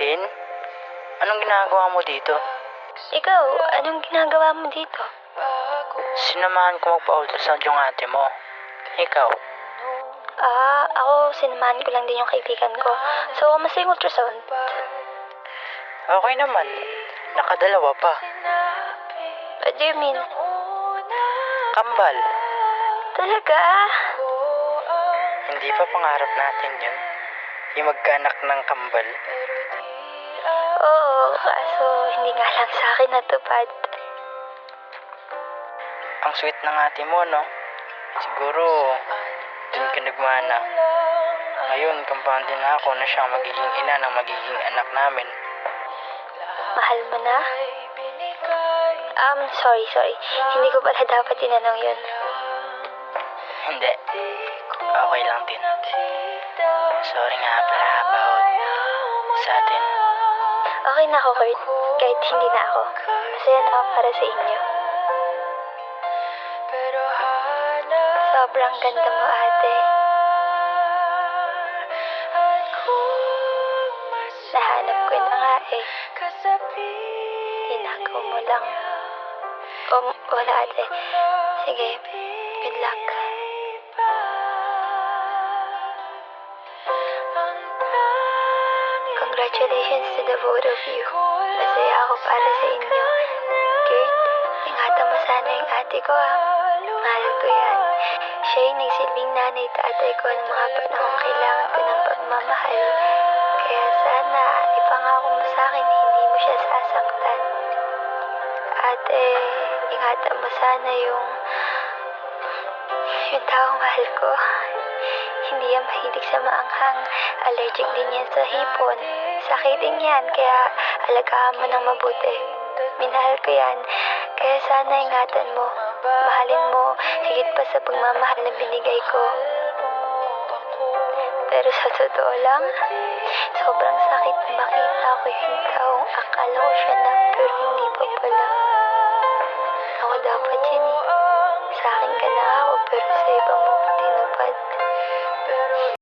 Tin? Anong ginagawa mo dito? Ikaw, anong ginagawa mo dito? Sinamahan ko magpa-ultrasound yung ate mo. Ikaw? Ako, sinamahan ko lang din yung kaibigan ko. So, kamusta yung ultrasound? Okay naman. Nakadalawa pa. What do you mean? Kambal. Talaga? Hindi pa pangarap natin yun. Yung magkaanak ng kambal. Oo, kaso hindi nga lang sa akin natupad. Ang sweet ng ate mo, no? Siguro, dun ka nagmana. Ngayon, kampante na ako na siyang magiging ina ng magiging anak namin. Mahal mo na? Sorry. Hindi ko pala dapat tinanong yun. Hindi. Okay lang din. Sorry nga pala about sa atin. Okay na ako, Kurt. Kahit hindi na ako. Masaya na ako para sa inyo. Sobrang ganda mo, ate. Nahanap ko na nga eh. Tinago mo lang. Wala, ate. Sige, good luck. Congratulations to the both of you. Masaya ako para sa inyo. Kurt, ingatan mo sana yung ate ko, ha. Mahal ko yan. Siya yung nagsilbing nanay tatay ko ng mga panahong kailangan ko ng pagmamahal. Kaya sana, ipangako mo sa akin, hindi mo siya sasaktan. Ate, ingatan mo sana yung taong mahal ko. Hindi yan mahilig sa maanghang. Allergic din yan sa hipon. Sakit din yan, kaya alagaan mo ng mabuti. Minahal ko yan, kaya sana ingatan mo. Mahalin mo, higit pa sa pagmamahal na binigay ko. Pero sa totoo lang, sobrang sakit na makita ko yung taong akala ko siya na, pero hindi pa pala. Ako dapat yan eh. Sa akin ka na ako, pero sa iba mo.